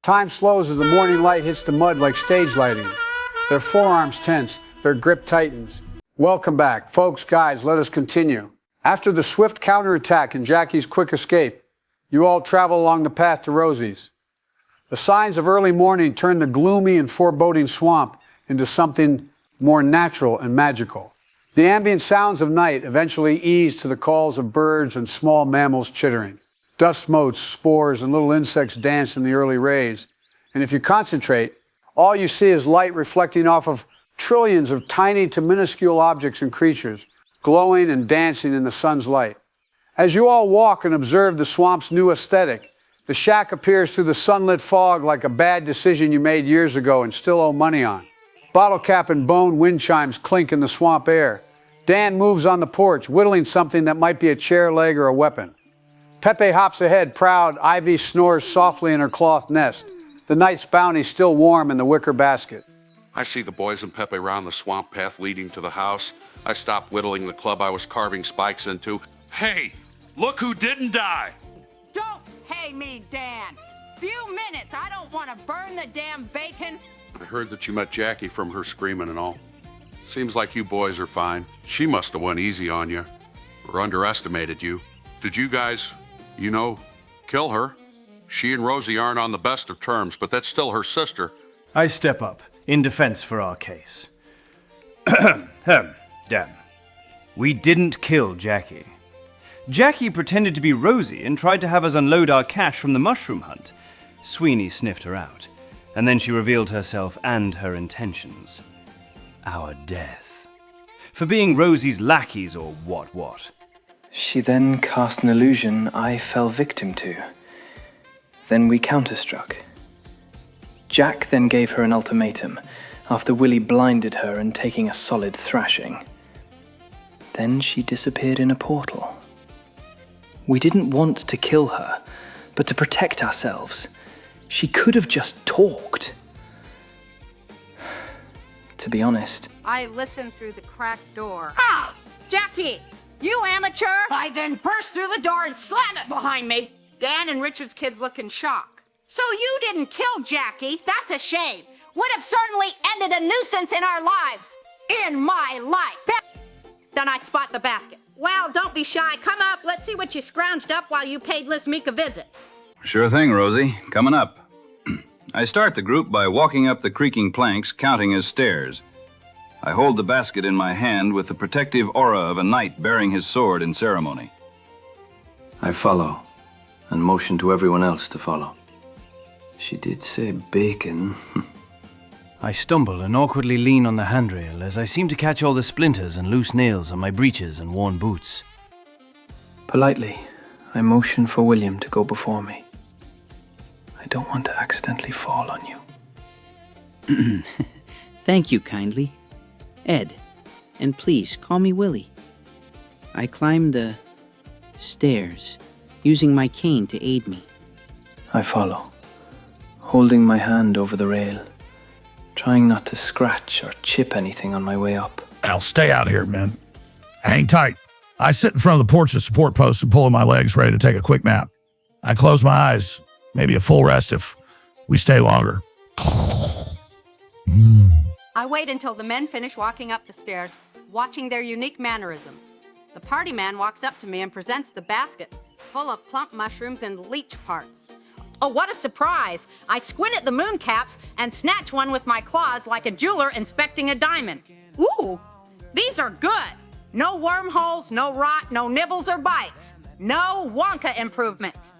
Time slows as the morning light hits the mud like stage lighting. Their forearms tense, their grip tightens. Welcome back. Folks, guys, let us continue. After the swift counterattack and Jackie's quick escape, you all travel along the path to Rosie's. The signs of early morning turn the gloomy and foreboding swamp into something more natural and magical. The ambient sounds of night eventually ease to the calls of birds and small mammals chittering. Dust motes, spores, and little insects dance in the early rays. And if you concentrate, all you see is light reflecting off of trillions of tiny to minuscule objects and creatures, glowing and dancing in the sun's light. As you all walk and observe the swamp's new aesthetic, the shack appears through the sunlit fog like a bad decision you made years ago and still owe money on. Bottle cap and bone wind chimes clink in the swamp air. Dan moves on the porch, whittling something that might be a chair leg or a weapon. Pepe hops ahead, proud. Ivy snores softly in her cloth nest. The night's bounty still warm in the wicker basket. I see the boys and Pepe round the swamp path leading to the house. I stop whittling the club I was carving spikes into. Hey, look who didn't die! Don't pay me, Dan! Few minutes, I don't want to burn the damn bacon! I heard that you met Jackie from her screaming and all. Seems like you boys are fine. She must have went easy on you, or underestimated you. Did you guys, kill her? She and Rosie aren't on the best of terms, but that's still her sister. I step up, in defense for our case. Dan, we didn't kill Jackie. Jackie pretended to be Rosie and tried to have us unload our cash from the mushroom hunt. Sweeney sniffed her out, and then she revealed herself and her intentions. Our death. For being Rosie's lackeys or what. She then cast an illusion I fell victim to. Then we counterstruck. Jack then gave her an ultimatum, after Willy blinded her and taking a solid thrashing. Then she disappeared in a portal. We didn't want to kill her, but to protect ourselves. She could have just talked. To be honest. I listened through the cracked door. Ah! Jackie! You amateur! I then burst through the door and slam it behind me. Dan and Richard's kids look in shock. So you didn't kill Jackie? That's a shame. Would have certainly ended a nuisance in our lives. In my life. Then I spot the basket. Well, don't be shy. Come up. Let's see what you scrounged up while you paid Liz Meek a visit. Sure thing, Rosie. Coming up. I start the group by walking up the creaking planks, counting as stairs. I hold the basket in my hand with the protective aura of a knight bearing his sword in ceremony. I follow, and motion to everyone else to follow. She did say bacon. I stumble and awkwardly lean on the handrail as I seem to catch all the splinters and loose nails on my breeches and worn boots. Politely, I motion for William to go before me. I don't want to accidentally fall on you. Thank you kindly. Ed, and please call me Willy. I climb the stairs, using my cane to aid me. I follow, holding my hand over the rail, trying not to scratch or chip anything on my way up. Now stay out here, men. Hang tight. I sit in front of the porch's support post and pull in my legs, ready to take a quick nap. I close my eyes, maybe a full rest if we stay longer. I wait until the men finish walking up the stairs, watching their unique mannerisms. The party man walks up to me and presents the basket, full of plump mushrooms and leech parts. Oh, what a surprise! I squint at the moon caps and snatch one with my claws like a jeweler inspecting a diamond. Ooh, these are good. No wormholes, no rot, no nibbles or bites. No Wonka improvements.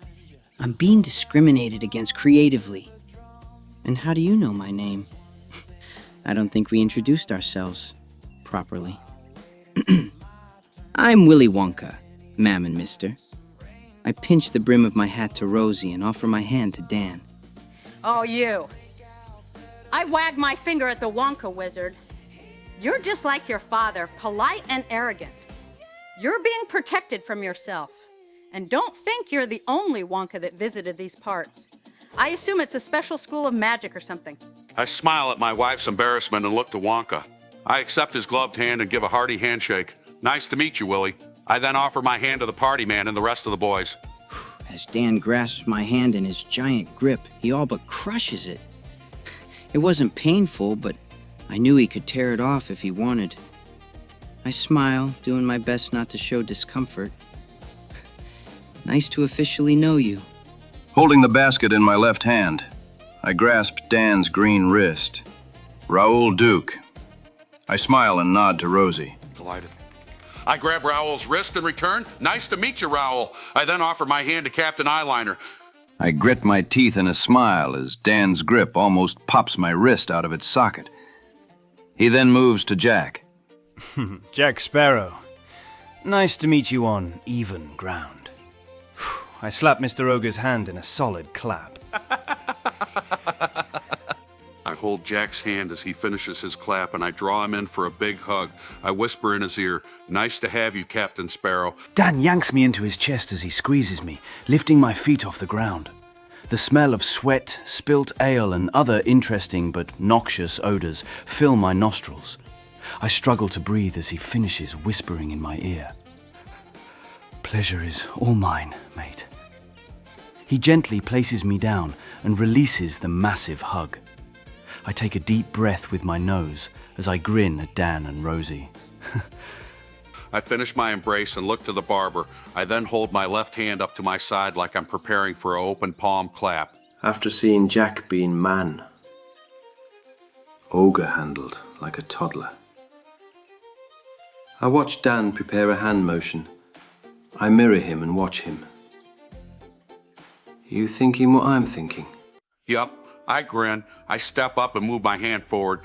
I'm being discriminated against creatively. And how do you know my name? I don't think we introduced ourselves properly. I'm Willy Wonka, ma'am and mister. I pinch the brim of my hat to Rosie and offer my hand to Dan. Oh, you. I wag my finger at the Wonka wizard. You're just like your father, polite and arrogant. You're being protected from yourself. And don't think you're the only Wonka that visited these parts. I assume it's a special school of magic or something. I smile at my wife's embarrassment and look to Wonka. I accept his gloved hand and give a hearty handshake. Nice to meet you, Willy. I then offer my hand to the party man and the rest of the boys. As Dan grasps my hand in his giant grip, he all but crushes it. It wasn't painful, but I knew he could tear it off if he wanted. I smile, doing my best not to show discomfort. Nice to officially know you. Holding the basket in my left hand, I grasp Dan's green wrist. Raoul Duke. I smile and nod to Rosie. Delighted. I grab Raoul's wrist in return. Nice to meet you, Raoul. I then offer my hand to Captain Eyeliner. I grit my teeth in a smile as Dan's grip almost pops my wrist out of its socket. He then moves to Jack. Jack Sparrow. Nice to meet you on even ground. I slap Mr. Ogre's hand in a solid clap. I hold Jack's hand as he finishes his clap, and I draw him in for a big hug. I whisper in his ear, "Nice to have you, Captain Sparrow." Dan yanks me into his chest as he squeezes me, lifting my feet off the ground. The smell of sweat, spilt ale, and other interesting but noxious odors fill my nostrils. I struggle to breathe as he finishes whispering in my ear. "Pleasure is all mine, mate." He gently places me down and releases the massive hug. I take a deep breath with my nose as I grin at Dan and Rosie. I finish my embrace and look to the barber. I then hold my left hand up to my side like I'm preparing for an open palm clap. After seeing Jack being man, ogre handled like a toddler. I watch Dan prepare a hand motion. I mirror him and watch him. You thinking what I'm thinking? Yup, I grin. I step up and move my hand forward.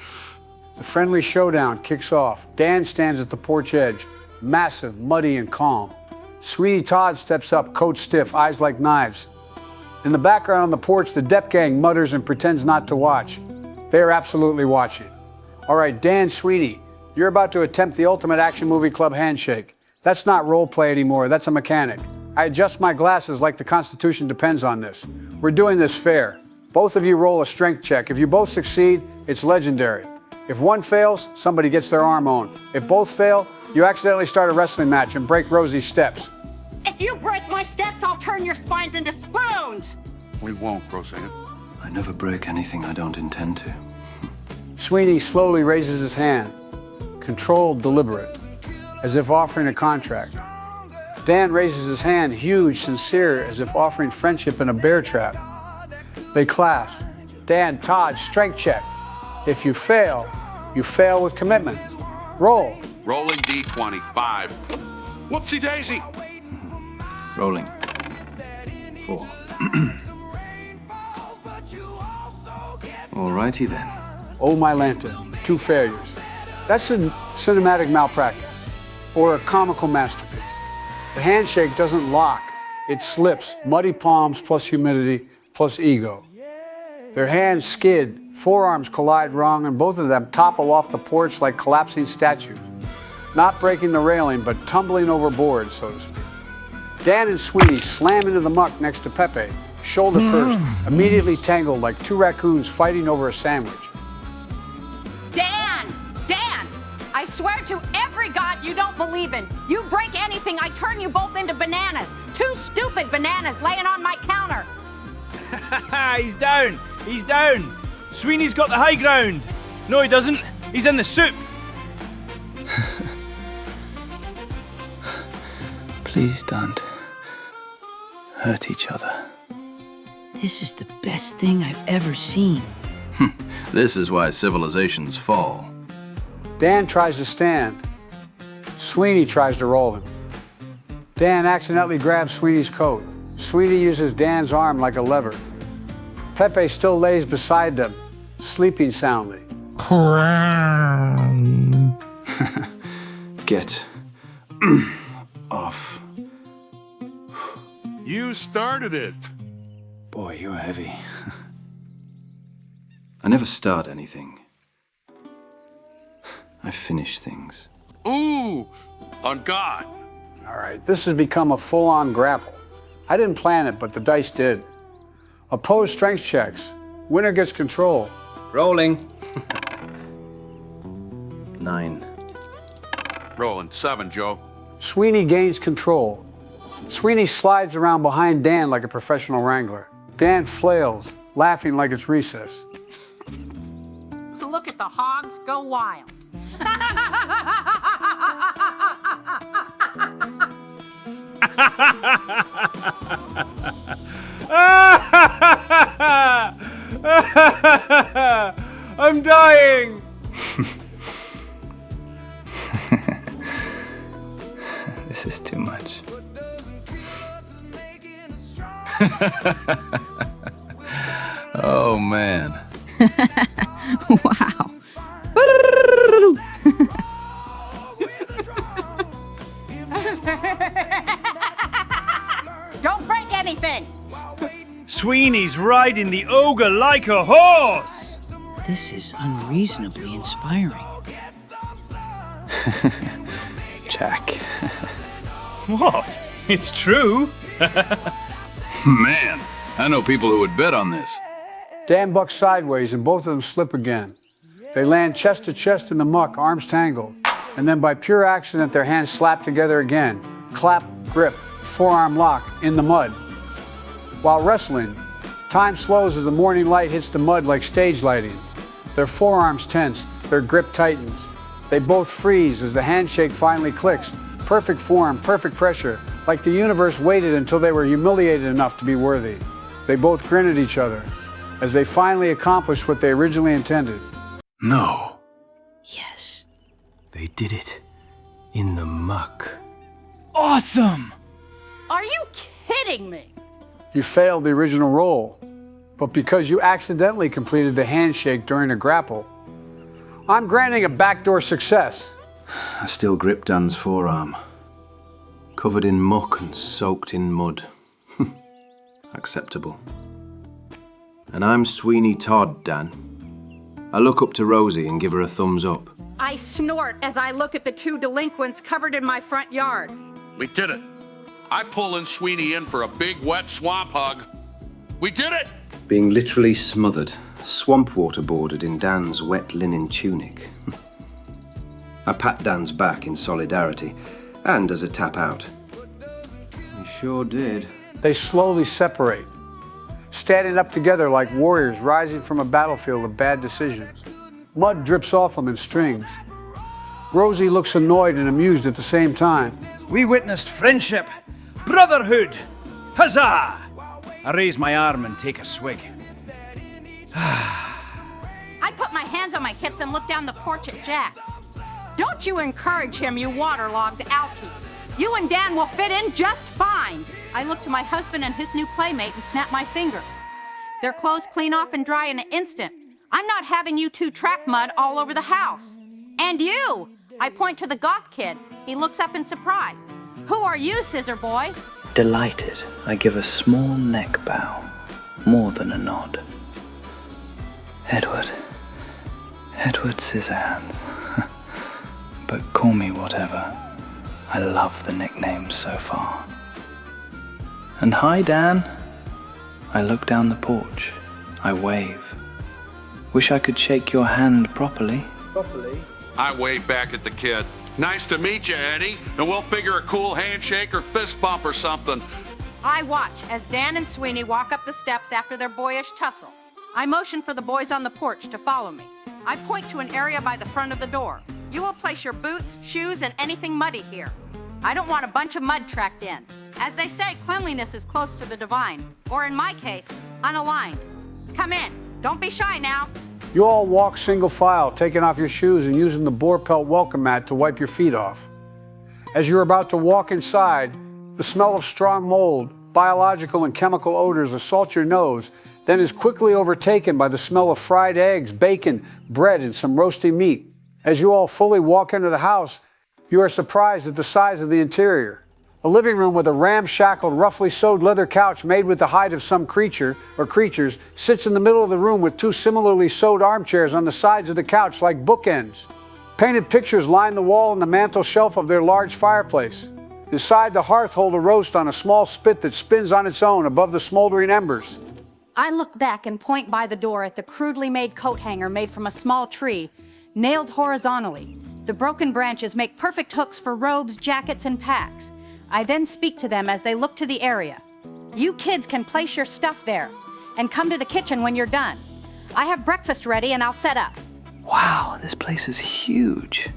The friendly showdown kicks off. Dan stands at the porch edge, massive, muddy, and calm. Sweeney Todd steps up, coat stiff, eyes like knives. In the background on the porch, the Depp gang mutters and pretends not to watch. They are absolutely watching. All right, Dan, Sweeney, you're about to attempt the ultimate action movie club handshake. That's not role play anymore, that's a mechanic. I adjust my glasses like the Constitution depends on this. We're doing this fair. Both of you roll a strength check. If you both succeed, it's legendary. If one fails, somebody gets their arm owned. If both fail, you accidentally start a wrestling match and break Rosie's steps. If you break my steps, I'll turn your spines into spoons. We won't, Roseanne. I never break anything I don't intend to. Sweeney slowly raises his hand, controlled, deliberate, as if offering a contract. Dan raises his hand, huge, sincere, as if offering friendship in a bear trap. They clasp. Dan, Todd, strength check. If you fail with commitment. Roll. Rolling D20, 5. Whoopsie daisy. Rolling. 4. Alrighty then. Oh my lantern, 2 failures. That's a cinematic malpractice, or a comical masterpiece. The handshake doesn't lock, it slips. Muddy palms plus humidity plus ego. Their hands skid, forearms collide wrong, and both of them topple off the porch like collapsing statues. Not breaking the railing, but tumbling overboard, so to speak. Dan and Sweeney slam into the muck next to Pepe, shoulder first, immediately tangled like 2 raccoons fighting over a sandwich. Dan, I swear to every god you don't believe in, you break anything, I turn you both into bananas. 2 stupid bananas laying on my counter. He's down! He's down! Sweeney's got the high ground! No, he doesn't. He's in the soup. Please don't hurt each other. This is the best thing I've ever seen. This is why civilizations fall. Dan tries to stand. Sweeney tries to roll him. Dan accidentally grabs Sweeney's coat. Sweeney uses Dan's arm like a lever. Pepe still lays beside them, sleeping soundly. Get off. You started it. Boy, you're heavy. I never start anything. I finish things. Ooh, on God. All right, this has become a full-on grapple. I didn't plan it, but the dice did. Opposed strength checks. Winner gets control. Rolling. 9. Rolling 7, Joe. Sweeney gains control. Sweeney slides around behind Dan like a professional wrangler. Dan flails, laughing like it's recess. So look at the hogs go wild. I'm dying! This is too much. Oh, man. Wow. Don't break anything! Sweeney's riding the ogre like a horse! This is unreasonably inspiring. Jack. What? It's true? Man, I know people who would bet on this. Dan bucks sideways and both of them slip again. They land chest to chest in the muck, arms tangled. And then by pure accident, their hands slap together again. Clap, grip, forearm lock, in the mud. While wrestling, time slows as the morning light hits the mud like stage lighting. Their forearms tense, their grip tightens. They both freeze as the handshake finally clicks. Perfect form, perfect pressure, like the universe waited until they were humiliated enough to be worthy. They both grin at each other as they finally accomplished what they originally intended. No. Yes. They did it. In the muck. Awesome! Are you kidding me? You failed the original role, but because you accidentally completed the handshake during a grapple, I'm granting a backdoor success. I still grip Dan's forearm. Covered in muck and soaked in mud. Acceptable. And I'm Sweeney Todd, Dan. I look up to Rosie and give her a thumbs up. I snort as I look at the two delinquents covered in my front yard. We did it. I pull in Sweeney in for a big wet swamp hug. We did it! Being literally smothered, swamp water bordered in Dan's wet linen tunic. I pat Dan's back in solidarity, and as a tap out. We sure did. They slowly separate, standing up together like warriors rising from a battlefield of bad decisions. Mud drips off them in strings. Rosie looks annoyed and amused at the same time. We witnessed friendship, brotherhood, huzzah! I raise my arm and take a swig. I put my hands on my hips and look down the porch at Jack. Don't you encourage him, you waterlogged alky. You and Dan will fit in just fine. I look to my husband and his new playmate and snap my fingers. Their clothes clean off and dry in an instant. I'm not having you two track mud all over the house. And you! I point to the goth kid. He looks up in surprise. Who are you, Scissor Boy? Delighted, I give a small neck bow, more than a nod. Edward Scissorhands. But call me whatever. I love the nicknames so far. And hi, Dan. I look down the porch. I wave. Wish I could shake your hand properly. I wave back at the kid. Nice to meet you, Eddie, and we'll figure a cool handshake or fist bump or something. I watch as Dan and Sweeney walk up the steps after their boyish tussle. I motion for the boys on the porch to follow me. I point to an area by the front of the door. You will place your boots, shoes, and anything muddy here. I don't want a bunch of mud tracked in. As they say, cleanliness is close to the divine, or in my case, unaligned. Come in. Don't be shy now. You all walk single file, taking off your shoes and using the boar pelt welcome mat to wipe your feet off. As you're about to walk inside, the smell of strong mold, biological and chemical odors assault your nose, then is quickly overtaken by the smell of fried eggs, bacon, bread, and some roasty meat. As you all fully walk into the house, you are surprised at the size of the interior. A living room with a ramshackled, roughly sewed leather couch made with the hide of some creature or creatures sits in the middle of the room with two similarly sewed armchairs on the sides of the couch like bookends. Painted pictures line the wall and the mantel shelf of their large fireplace. Inside the hearth hold a roast on a small spit that spins on its own above the smoldering embers. I look back and point by the door at the crudely made coat hanger made from a small tree, nailed horizontally. The broken branches make perfect hooks for robes, jackets, and packs. I then speak to them as they look to the area. You kids can place your stuff there and come to the kitchen when you're done. I have breakfast ready and I'll set up. Wow, this place is huge.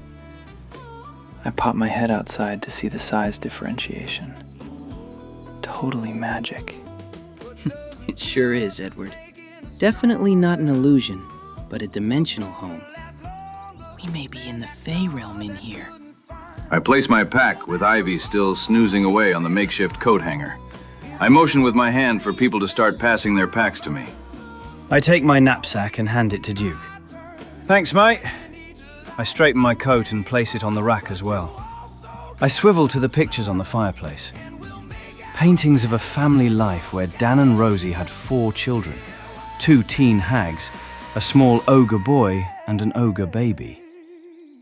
I pop my head outside to see the size differentiation. Totally magic. It sure is, Edward. Definitely not an illusion, but a dimensional home. We may be in the Fey realm in here. I place my pack with Ivy still snoozing away on the makeshift coat hanger. I motion with my hand for people to start passing their packs to me. I take my knapsack and hand it to Duke. Thanks, mate. I straighten my coat and place it on the rack as well. I swivel to the pictures on the fireplace. Paintings of a family life where Dan and Rosie had 4 children, 2 teen hags, a small ogre boy and an ogre baby.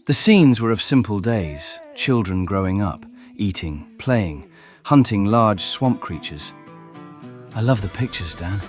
The scenes were of simple days, children growing up, eating, playing, hunting large swamp creatures. I love the pictures, Dan.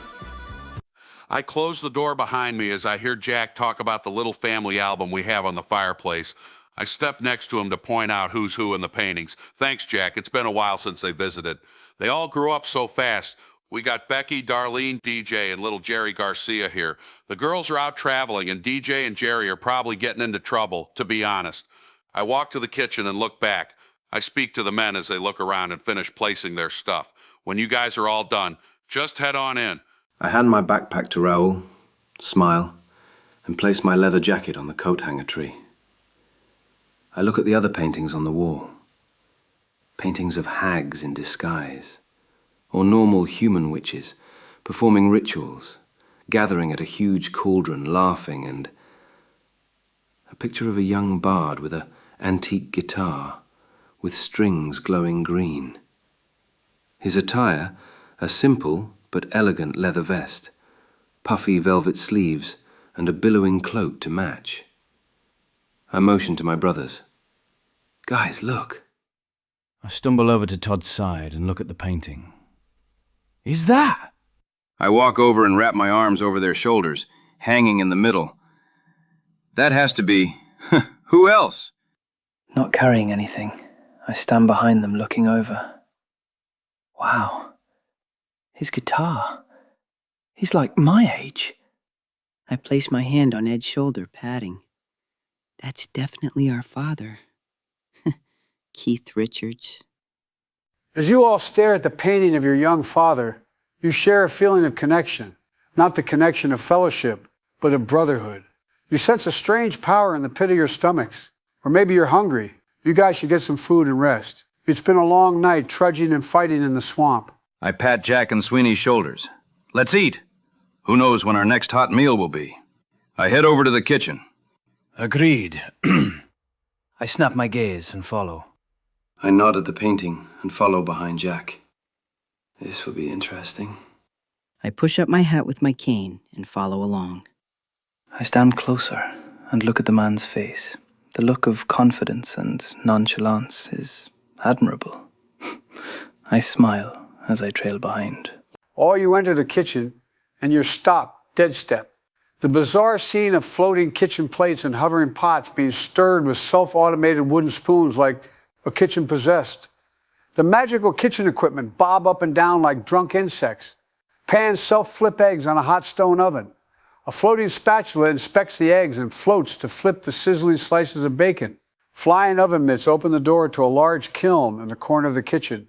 I close the door behind me as I hear Jack talk about the little family album we have on the fireplace. I step next to him to point out who's who in the paintings. Thanks, Jack. It's been a while since they visited. They all grew up so fast. We got Becky, Darlene, DJ, and little Jerry Garcia here. The girls are out traveling, and DJ and Jerry are probably getting into trouble, to be honest. I walk to the kitchen and look back. I speak to the men as they look around and finish placing their stuff. When you guys are all done, just head on in. I hand my backpack to Raoul, smile, and place my leather jacket on the coat hanger tree. I look at the other paintings on the wall. Paintings of hags in disguise, or normal human witches performing rituals, gathering at a huge cauldron, laughing, and a picture of a young bard with an antique guitar with strings glowing green. His attire, a simple but elegant leather vest, puffy velvet sleeves, and a billowing cloak to match. I motion to my brothers. Guys, look. I stumble over to Todd's side and look at the painting. Is that? I walk over and wrap my arms over their shoulders, hanging in the middle. That has to be... who else? Not carrying anything, I stand behind them looking over. Wow. His guitar. He's like my age. I place my hand on Ed's shoulder, patting. That's definitely our father. Keith Richards. As you all stare at the painting of your young father, you share a feeling of connection, not the connection of fellowship, but of brotherhood. You sense a strange power in the pit of your stomachs. Or maybe you're hungry. You guys should get some food and rest. It's been a long night trudging and fighting in the swamp. I pat Jack and Sweeney's shoulders. Let's eat. Who knows when our next hot meal will be? I head over to the kitchen. Agreed. I snap my gaze and follow. I nod at the painting and follow behind Jack. This will be interesting. I push up my hat with my cane and follow along. I stand closer and look at the man's face. The look of confidence and nonchalance is admirable. I smile as I trail behind. All you enter the kitchen, and you're stopped, dead step. The bizarre scene of floating kitchen plates and hovering pots being stirred with self-automated wooden spoons like a kitchen possessed. The magical kitchen equipment bob up and down like drunk insects. Pans self-flip eggs on a hot stone oven. A floating spatula inspects the eggs and floats to flip the sizzling slices of bacon. Flying oven mitts open the door to a large kiln in the corner of the kitchen,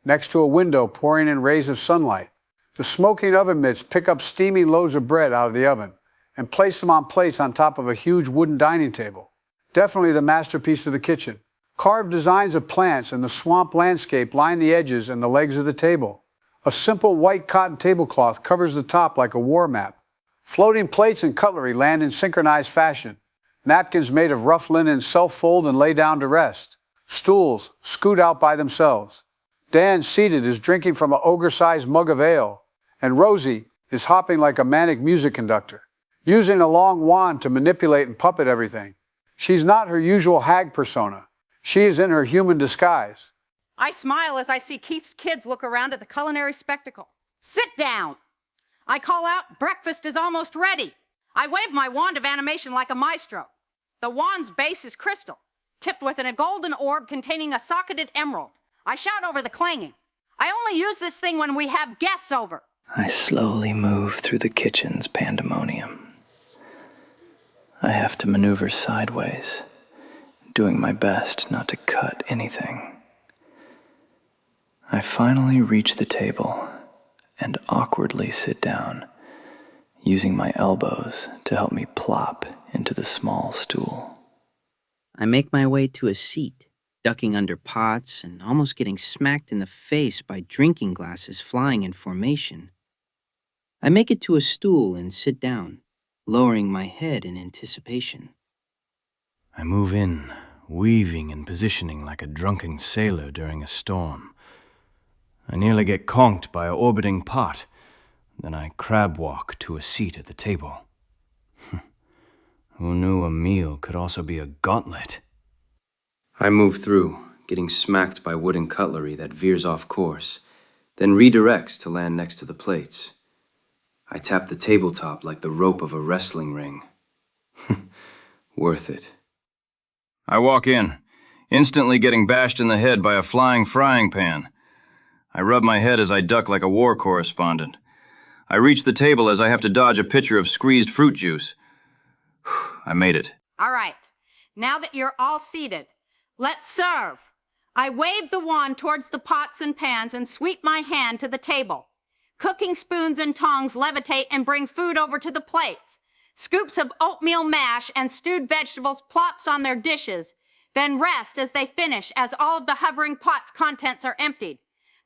next to a window pouring in rays of sunlight. The smoking oven mitts pick up steaming loads of bread out of the oven and place them on plates on top of a huge wooden dining table. Definitely the masterpiece of the kitchen. Carved designs of plants and the swamp landscape line the edges and the legs of the table. A simple white cotton tablecloth covers the top like a war map. Floating plates and cutlery land in synchronized fashion. Napkins made of rough linen self-fold and lay down to rest. Stools scoot out by themselves. Dan, seated, is drinking from an ogre-sized mug of ale, and Rosie is hopping like a manic music conductor, using a long wand to manipulate and puppet everything. She's not her usual hag persona. She is in her human disguise. I smile as I see Keith's kids look around at the culinary spectacle. Sit down! I call out, breakfast is almost ready. I wave my wand of animation like a maestro. The wand's base is crystal, tipped with a golden orb containing a socketed emerald. I shout over the clanging. I only use this thing when we have guests over. I slowly move through the kitchen's pandemonium. I have to maneuver sideways, doing my best not to cut anything. I finally reach the table and awkwardly sit down, using my elbows to help me plop into the small stool. I make my way to a seat, ducking under pots and almost getting smacked in the face by drinking glasses flying in formation. I make it to a stool and sit down, lowering my head in anticipation. I move in, weaving and positioning like a drunken sailor during a storm. I nearly get conked by a orbiting pot. Then I crab walk to a seat at the table. Who knew a meal could also be a gauntlet? I move through, getting smacked by wooden cutlery that veers off course, then redirects to land next to the plates. I tap the tabletop like the rope of a wrestling ring. Worth it. I walk in, instantly getting bashed in the head by a flying frying pan. I rub my head as I duck like a war correspondent. I reach the table as I have to dodge a pitcher of squeezed fruit juice. I made it. All right, now that you're all seated, let's serve. I wave the wand towards the pots and pans and sweep my hand to the table. Cooking spoons and tongs levitate and bring food over to the plates. Scoops of oatmeal mash and stewed vegetables plops on their dishes, then rest as they finish as all of the hovering pots' contents are emptied.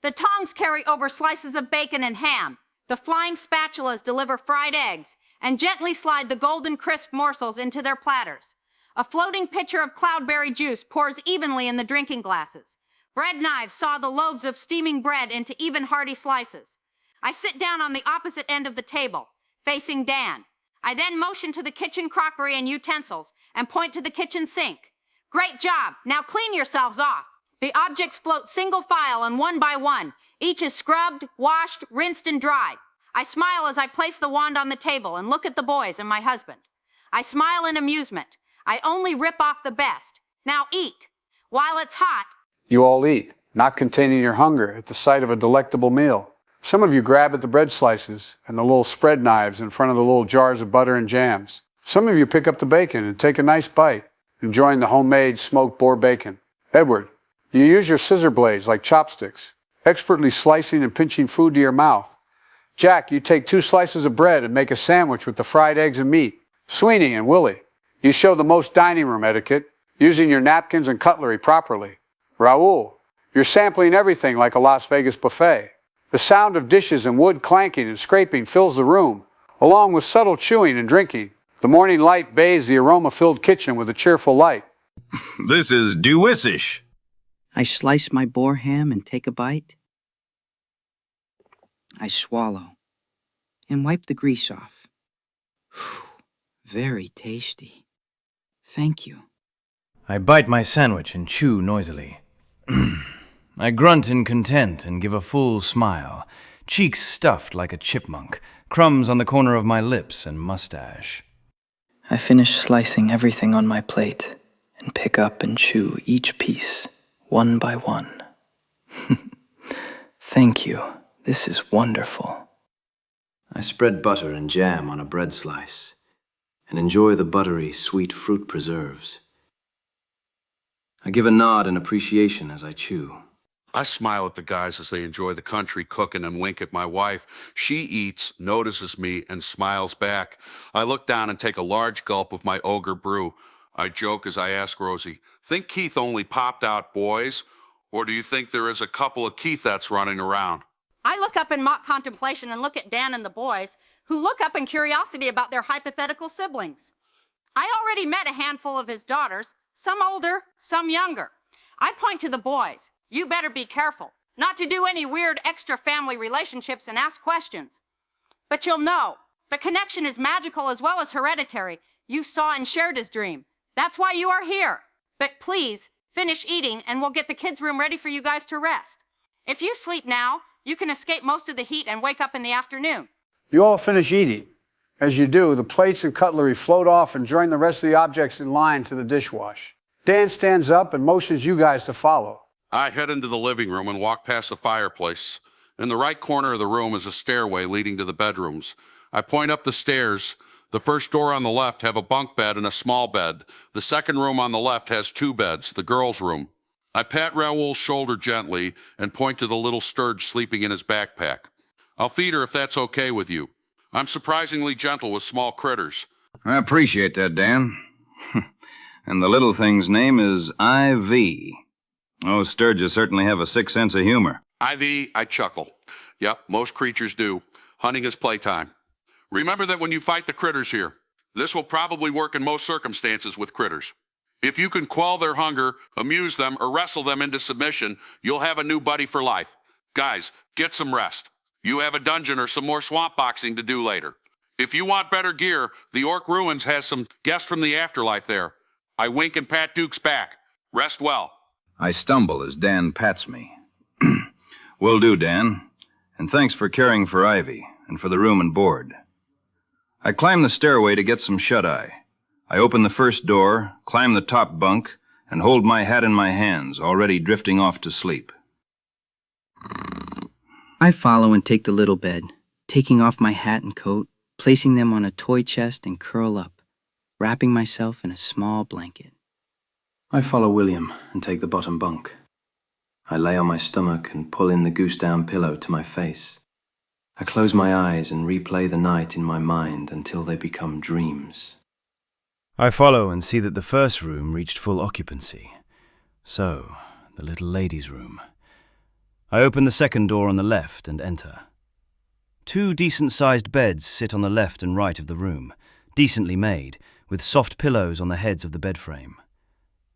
The tongs carry over slices of bacon and ham. The flying spatulas deliver fried eggs and gently slide the golden crisp morsels into their platters. A floating pitcher of cloudberry juice pours evenly in the drinking glasses. Bread knives saw the loaves of steaming bread into even hearty slices. I sit down on the opposite end of the table, facing Dan. I then motion to the kitchen crockery and utensils and point to the kitchen sink. Great job, now clean yourselves off. The objects float single file and one by one. Each is scrubbed, washed, rinsed, and dried. I smile as I place the wand on the table and look at the boys and my husband. I smile in amusement. I only rip off the best. Now eat. While it's hot, You all eat, not containing your hunger at the sight of a delectable meal. Some of you grab at the bread slices and the little spread knives in front of the little jars of butter and jams. Some of you pick up the bacon and take a nice bite, enjoying the homemade smoked boar bacon. Edward, you use your scissor blades like chopsticks, expertly slicing and pinching food to your mouth. Jack, you take 2 slices of bread and make a sandwich with the fried eggs and meat. Sweeney and Willy, you show the most dining room etiquette, using your napkins and cutlery properly. Raoul, you're sampling everything like a Las Vegas buffet. The sound of dishes and wood clanking and scraping fills the room, along with subtle chewing and drinking. The morning light bathes the aroma-filled kitchen with a cheerful light. This is delicious. I slice my boar ham and take a bite. I swallow and wipe the grease off. Whew, very tasty. Thank you. I bite my sandwich and chew noisily. I grunt in content and give a full smile, cheeks stuffed like a chipmunk, crumbs on the corner of my lips and mustache. I finish slicing everything on my plate and pick up and chew each piece, one by one. Thank you. This is wonderful. I spread butter and jam on a bread slice and enjoy the buttery, sweet fruit preserves. I give a nod in appreciation as I chew. I smile at the guys as they enjoy the country cooking and wink at my wife. She eats, notices me, and smiles back. I look down and take a large gulp of my ogre brew. I joke as I ask Rosie, think Keith only popped out boys? Or do you think there is a couple of Keithets running around? I look up in mock contemplation and look at Dan and the boys, who look up in curiosity about their hypothetical siblings. I already met a handful of his daughters, some older, some younger. I point to the boys. You better be careful not to do any weird extra family relationships and ask questions. But you'll know, the connection is magical as well as hereditary. You saw and shared his dream. That's why you are here. But please, finish eating and we'll get the kids' room ready for you guys to rest. If you sleep now, you can escape most of the heat and wake up in the afternoon. You all finish eating. As you do, the plates and cutlery float off and join the rest of the objects in line to the dishwash. Dan stands up and motions you guys to follow. I head into the living room and walk past the fireplace. In the right corner of the room is a stairway leading to the bedrooms. I point up the stairs. The first door on the left have a bunk bed and a small bed. The second room on the left has 2 beds, the girls' room. I pat Raoul's shoulder gently and point to the little Sturge sleeping in his backpack. I'll feed her if that's okay with you. I'm surprisingly gentle with small critters. I appreciate that, Dan. And the little thing's name is IV. Oh, Sturges certainly have a sick sense of humor. IV, I chuckle. Yep, most creatures do. Hunting is playtime. Remember that when you fight the critters here, this will probably work in most circumstances with critters. If you can quell their hunger, amuse them, or wrestle them into submission, you'll have a new buddy for life. Guys, get some rest. You have a dungeon or some more swamp boxing to do later. If you want better gear, the Orc Ruins has some guests from the afterlife there. I wink and pat Duke's back. Rest well. I stumble as Dan pats me. Will do, Dan. And thanks for caring for Ivy and for the room and board. I climb the stairway to get some shut-eye. I open the first door, climb the top bunk, and hold my hat in my hands, already drifting off to sleep. I follow and take the little bed, taking off my hat and coat, placing them on a toy chest and curl up, wrapping myself in a small blanket. I follow William and take the bottom bunk. I lay on my stomach and pull in the goose-down pillow to my face. I close my eyes and replay the night in my mind until they become dreams. I follow and see that the first room reached full occupancy. So, the little lady's room. I open the second door on the left and enter. 2 decent-sized beds sit on the left and right of the room, decently made, with soft pillows on the heads of the bed frame.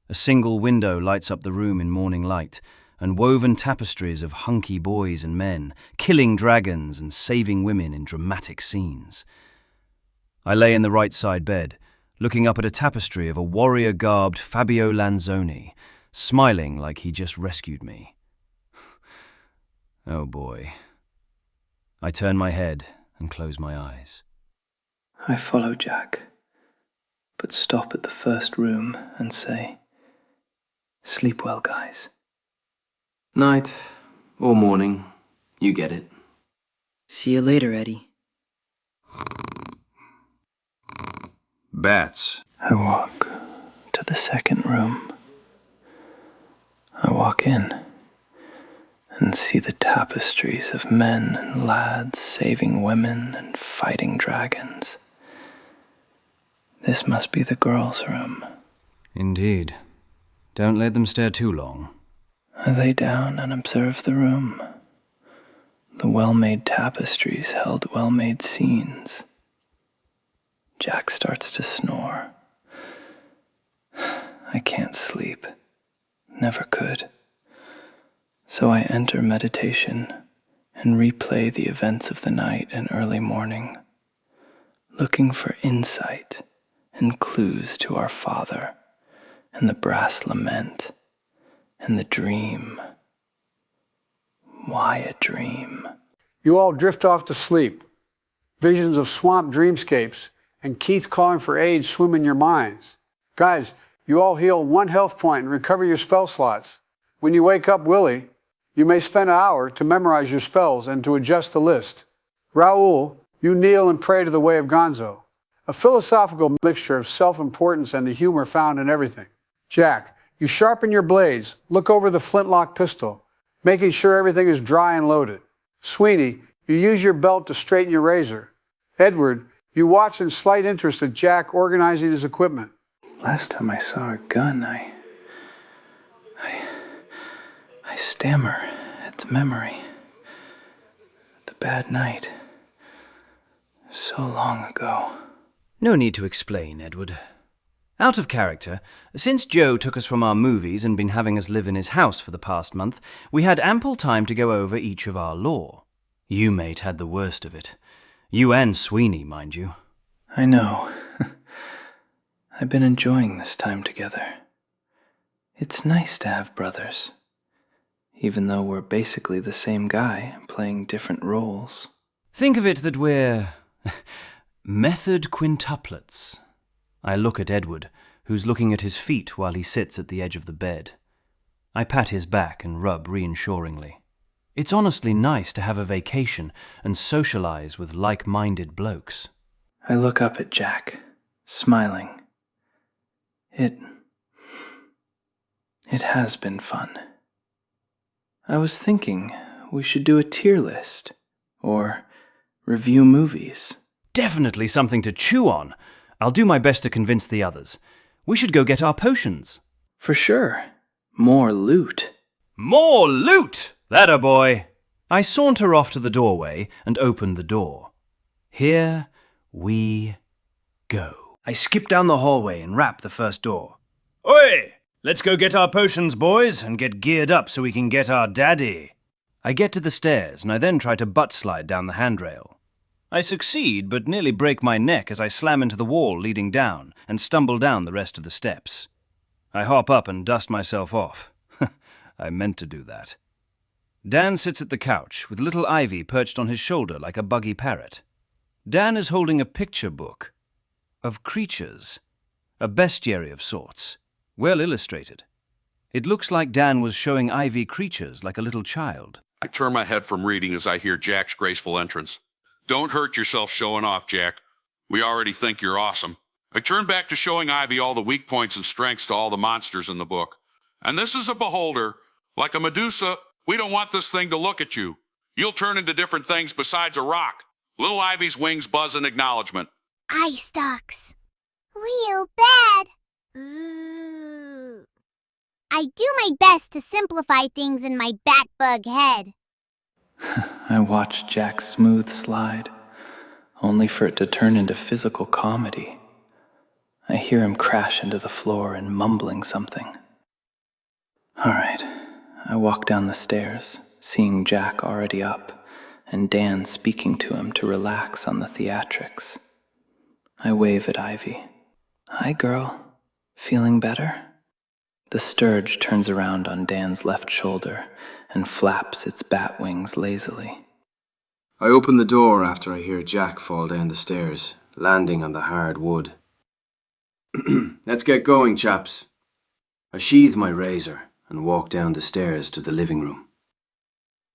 A single window lights up the room in morning light, and woven tapestries of hunky boys and men, killing dragons and saving women in dramatic scenes. I lay in the right-side bed, looking up at a tapestry of a warrior-garbed Fabio Lanzoni, smiling like he just rescued me. Oh boy. I turn my head and close my eyes. I follow Jack, but stop at the first room and say, "Sleep well, guys." Night or morning, you get it. See you later, Eddie. Bats. I walk to the second room. I walk in and see the tapestries of men and lads saving women and fighting dragons. This must be the girls' room. Indeed. Don't let them stare too long. I lay down and observe the room. The well-made tapestries held well-made scenes. Jack starts to snore. I can't sleep. Never could. So I enter meditation and replay the events of the night and early morning, looking for insight and clues to our Father and the brass lament and the dream. Why a dream? You all drift off to sleep. Visions of swamp dreamscapes and Keith calling for aid swim in your minds. Guys, you all heal 1 health point and recover your spell slots. When you wake up Willy, you may spend an hour to memorize your spells and to adjust the list. Raoul, you kneel and pray to the way of Gonzo, a philosophical mixture of self-importance and the humor found in everything. Jack, you sharpen your blades, look over the flintlock pistol, making sure everything is dry and loaded. Sweeney, you use your belt to straighten your razor. Edward, you watch in slight interest at Jack organizing his equipment. Last time I saw a gun, I stammer at memory. The bad night. So long ago. No need to explain, Edward. Out of character, since Joe took us from our movies and been having us live in his house for the past month, we had ample time to go over each of our lore. You, mate, had the worst of it. You and Sweeney, mind you. I know. I've been enjoying this time together. It's nice to have brothers, even though we're basically the same guy playing different roles. Think of it that we're method quintuplets. I look at Edward, who's looking at his feet while he sits at the edge of the bed. I pat his back and rub reassuringly. It's honestly nice to have a vacation and socialize with like-minded blokes. I look up at Jack, smiling. It has been fun. I was thinking we should do a tier list, or review movies. Definitely something to chew on. I'll do my best to convince the others. We should go get our potions. For sure. More loot. More loot! That boy! I saunter off to the doorway and open the door. Here we go. I skip down the hallway and rap the first door. Oi! Let's go get our potions, boys, and get geared up so we can get our daddy. I get to the stairs, and I then try to butt-slide down the handrail. I succeed, but nearly break my neck as I slam into the wall leading down and stumble down the rest of the steps. I hop up and dust myself off. I meant to do that. Dan sits at the couch with little Ivy perched on his shoulder like a buggy parrot. Dan is holding a picture book of creatures, a bestiary of sorts, well illustrated. It looks like Dan was showing Ivy creatures like a little child. I turn my head from reading as I hear Jack's graceful entrance. Don't hurt yourself showing off, Jack. We already think you're awesome. I turn back to showing Ivy all the weak points and strengths to all the monsters in the book. And this is a beholder. Like a Medusa, we don't want this thing to look at you. You'll turn into different things besides a rock. Little Ivy's wings buzz in acknowledgement. Eye stalks. Real bad. Ooh. I do my best to simplify things in my bat bug head. I watch Jack smooth slide, only for it to turn into physical comedy. I hear him crash into the floor and mumbling something. All right, I walk down the stairs, seeing Jack already up, and Dan speaking to him to relax on the theatrics. I wave at Ivy. Hi, girl. Feeling better? The sturge turns around on Dan's left shoulder and flaps its bat wings lazily. I open the door after I hear Jack fall down the stairs, landing on the hard wood. Let's get going, chaps. I sheathe my razor and walk down the stairs to the living room.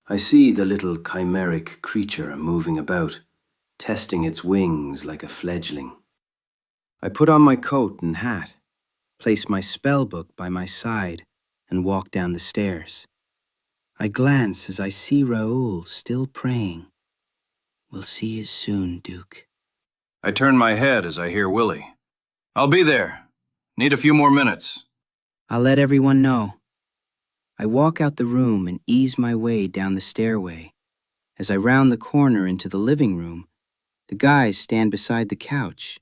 I see the little chimeric creature moving about, testing its wings like a fledgling. I put on my coat and hat, place my spell book by my side, and walk down the stairs. I glance as I see Raoul still praying. We'll see you soon, Duke. I turn my head as I hear Willy. I'll be there. Need a few more minutes. I'll let everyone know. I walk out the room and ease my way down the stairway. As I round the corner into the living room, the guys stand beside the couch.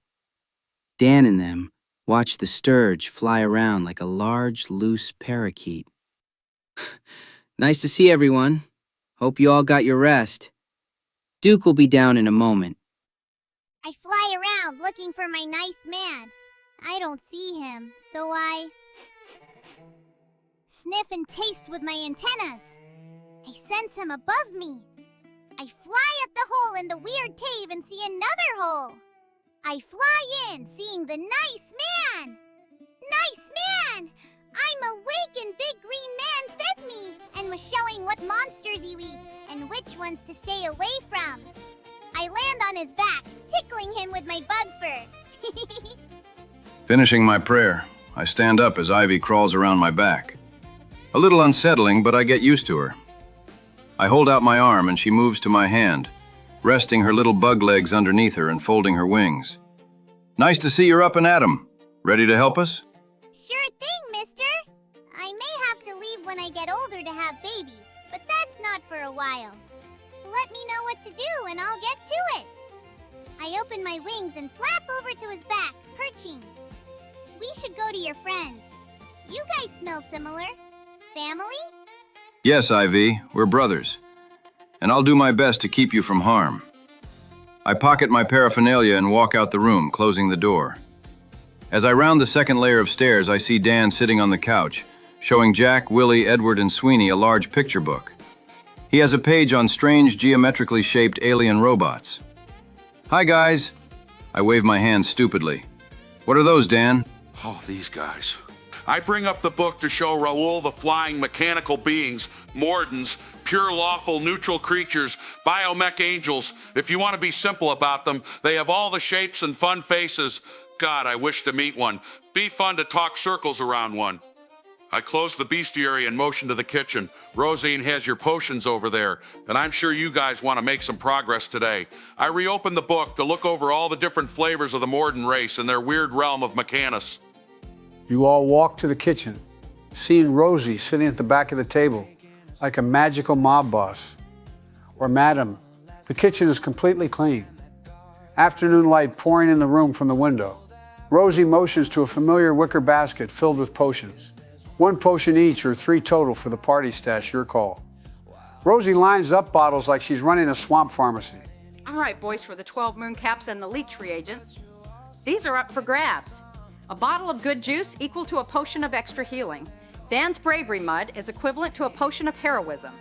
Dan and them watch the sturge fly around like a large, loose parakeet. Nice to see everyone. Hope you all got your rest. Duke will be down in a moment. I fly around looking for my nice man. I don't see him, so I sniff and taste with my antennas. I sense him above me. I fly up the hole in the weird cave and see another hole. I fly in, seeing the nice man. Nice man! I'm awake and Big Green Man fed me and was showing what monsters you eat and which ones to stay away from. I land on his back, tickling him with my bug fur. Finishing my prayer, I stand up as Ivy crawls around my back. A little unsettling, but I get used to her. I hold out my arm and she moves to my hand, resting her little bug legs underneath her and folding her wings. Nice to see you're up and at 'em. Ready to help us? Sure thing, mister. I may have to leave when I get older to have babies, but that's not for a while. Let me know what to do and I'll get to it. I open my wings and flap over to his back, perching. We should go to your friends. You guys smell similar. Family? Yes, Ivy, we're brothers. And I'll do my best to keep you from harm. I pocket my paraphernalia and walk out the room, closing the door. As I round the second layer of stairs, I see Dan sitting on the couch, showing Jack, Willy, Edward, and Sweeney a large picture book. He has a page on strange, geometrically shaped alien robots. Hi, guys. I wave my hand stupidly. What are those, Dan? Oh, these guys. I bring up the book to show Raoul the flying mechanical beings, Mordens, pure lawful neutral creatures, biomech angels. If you want to be simple about them, they have all the shapes and fun faces. God, I wish to meet one. Be fun to talk circles around one. I closed the bestiary and motioned to the kitchen. Roseanne has your potions over there, and I'm sure you guys want to make some progress today. I reopened the book to look over all the different flavors of the Morden race and their weird realm of Mechanus. You all walk to the kitchen, seeing Rosie sitting at the back of the table, like a magical mob boss. Or madam, the kitchen is completely clean. Afternoon light pouring in the room from the window. Rosie motions to a familiar wicker basket filled with potions. 1 potion each or 3 total for the party stash, your call. Rosie lines up bottles like she's running a swamp pharmacy. All right, boys, for the 12 moon caps and the leech reagents. These are up for grabs. A bottle of good juice equal to a potion of extra healing. Dan's bravery mud is equivalent to a potion of heroism.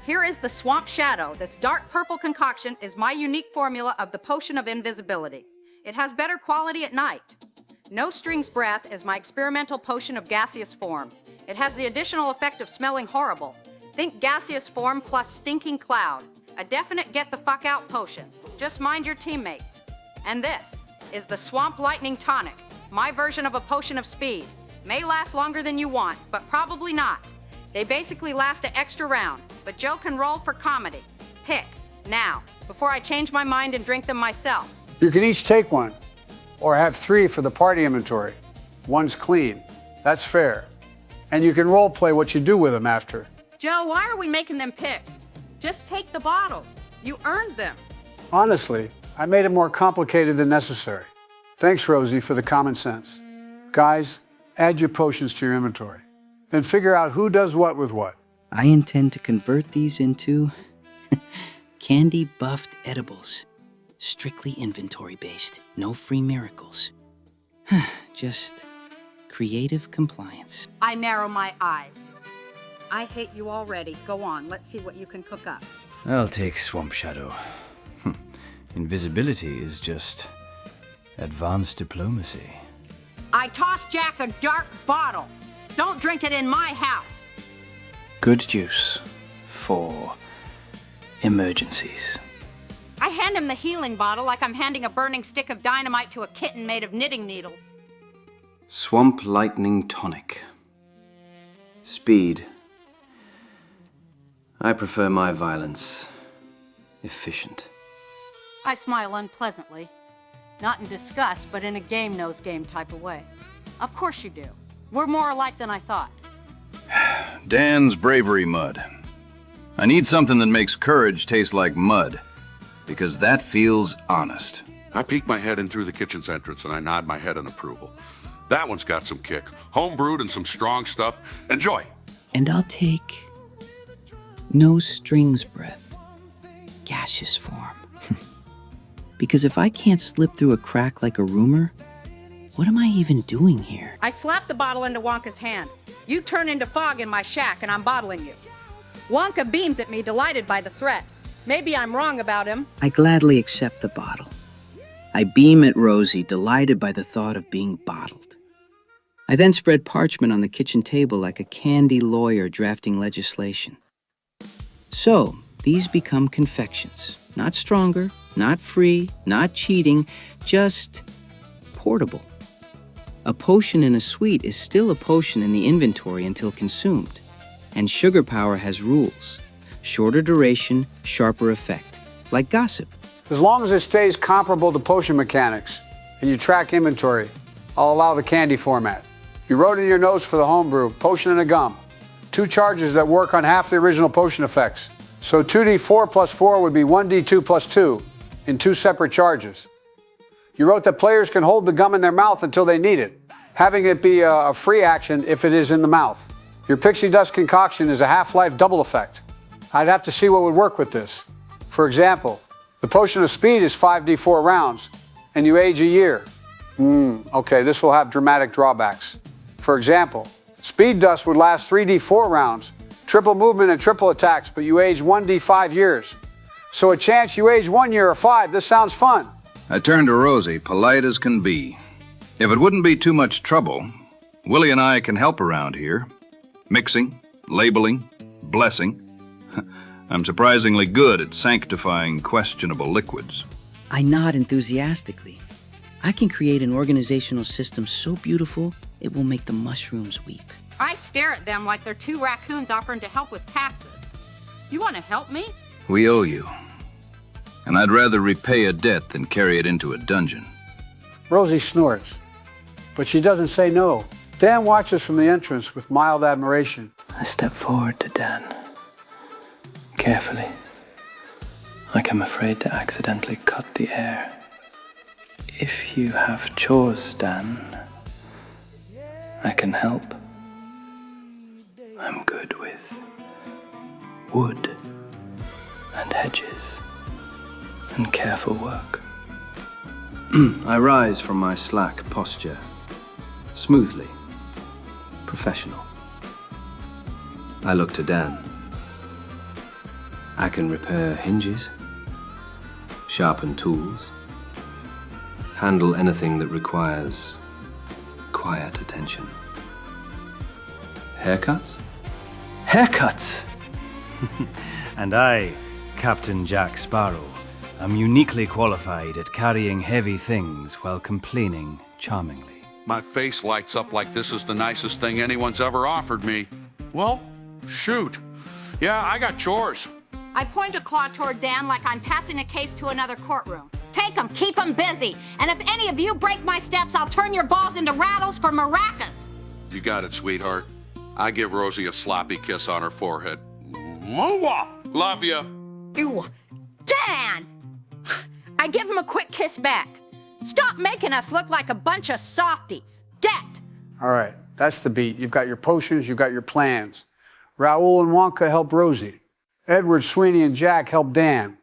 Here is the swamp shadow. This dark purple concoction is my unique formula of the potion of invisibility. It has better quality at night. No strings breath is my experimental potion of gaseous form. It has the additional effect of smelling horrible. Think gaseous form plus stinking cloud. A definite get the fuck out potion. Just mind your teammates. And this is the Swamp Lightning Tonic, my version of a potion of speed. May last longer than you want, but probably not. They basically last an extra round, but Joe can roll for comedy. Pick, now, before I change my mind and drink them myself. You can each take one, or have 3 for the party inventory. 1's clean. That's fair. And you can role play what you do with them after. Joe, why are we making them pick? Just take the bottles. You earned them. Honestly, I made it more complicated than necessary. Thanks, Rosie, for the common sense. Guys, add your potions to your inventory. Then figure out who does what with what. I intend to convert these into candy-buffed edibles. Strictly inventory-based. No free miracles. Just creative compliance. I narrow my eyes. I hate you already. Go on, let's see what you can cook up. I'll take Swamp Shadow. Invisibility is just advanced diplomacy. I tossed Jack a dark bottle. Don't drink it in my house. Good juice for emergencies. I hand him the healing bottle like I'm handing a burning stick of dynamite to a kitten made of knitting needles. Swamp Lightning Tonic. Speed. I prefer my violence. Efficient. I smile unpleasantly. Not in disgust, but in a game knows game type of way. Of course you do. We're more alike than I thought. Dan's bravery mud. I need something that makes courage taste like mud, because that feels honest. I peek my head in through the kitchen's entrance and I nod my head in approval. That one's got some kick. Homebrewed and some strong stuff. Enjoy. And I'll take no strings breath. Gaseous form. Because if I can't slip through a crack like a rumor, what am I even doing here? I slap the bottle into Wonka's hand. You turn into fog in my shack and I'm bottling you. Wonka beams at me, delighted by the threat. Maybe I'm wrong about him. I gladly accept the bottle. I beam at Rosie, delighted by the thought of being bottled. I then spread parchment on the kitchen table like a candy lawyer drafting legislation. So, these become confections. Not stronger, not free, not cheating, just portable. A potion in a sweet is still a potion in the inventory until consumed. And sugar power has rules. Shorter duration, sharper effect. Like gossip. As long as it stays comparable to potion mechanics and you track inventory, I'll allow the candy format. You wrote in your notes for the homebrew, potion and a gum. 2 charges that work on half the original potion effects. So 2d4 plus 4 would be 1d2 plus 2 in 2 separate charges. You wrote that players can hold the gum in their mouth until they need it, having it be a free action if it is in the mouth. Your pixie dust concoction is a half-life double effect. I'd have to see what would work with this. For example, the potion of speed is 5d4 rounds, and you age a year. Okay, this will have dramatic drawbacks. For example, speed dust would last 3d4 rounds, triple movement and triple attacks, but you age 1d5 years. So a chance you age 1 year or 5, this sounds fun. I turned to Rosie, polite as can be. If it wouldn't be too much trouble, Willy and I can help around here. Mixing, labeling, blessing. I'm surprisingly good at sanctifying questionable liquids. I nod enthusiastically. I can create an organizational system so beautiful it will make the mushrooms weep. I stare at them like they're two raccoons offering to help with taxes. You want to help me? We owe you. And I'd rather repay a debt than carry it into a dungeon. Rosie snorts, but she doesn't say no. Dan watches from the entrance with mild admiration. I step forward to Dan. Carefully. Like I'm afraid to accidentally cut the air. If you have chores, Dan, I can help. I'm good with wood and hedges and careful work. I rise from my slack posture, smoothly, professional. I look to Dan. I can repair hinges, sharpen tools, handle anything that requires quiet attention. Haircuts? Haircuts! And I, Captain Jack Sparrow, am uniquely qualified at carrying heavy things while complaining charmingly. My face lights up like this is the nicest thing anyone's ever offered me. Well, shoot. Yeah, I got chores. I point a claw toward Dan like I'm passing a case to another courtroom. Take them, keep them busy. And if any of you break my steps, I'll turn your balls into rattles for maracas. You got it, sweetheart. I give Rosie a sloppy kiss on her forehead. Mwah! Love ya. Ew. Dan! I give him a quick kiss back. Stop making us look like a bunch of softies. Get! All right, that's the beat. You've got your potions, you've got your plans. Raoul and Wonka help Rosie. Edward, Sweeney, and Jack help Dan.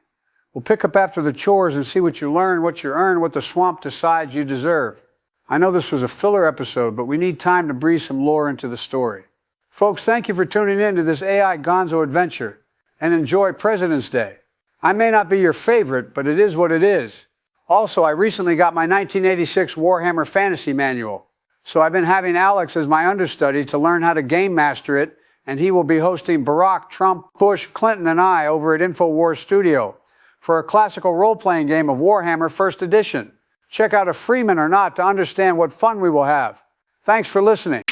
We'll pick up after the chores and see what you learn, what you earn, what the swamp decides you deserve. I know this was a filler episode, but we need time to breathe some lore into the story. Folks, thank you for tuning in to this AI Gonzo adventure, and enjoy President's Day. I may not be your favorite, but it is what it is. Also, I recently got my 1986 Warhammer Fantasy Manual, so I've been having Alex as my understudy to learn how to game master it, and he will be hosting Barack, Trump, Bush, Clinton, and I over at InfoWars Studio for a classical role-playing game of Warhammer First Edition. Check out A Freeman or Not to understand what fun we will have. Thanks for listening.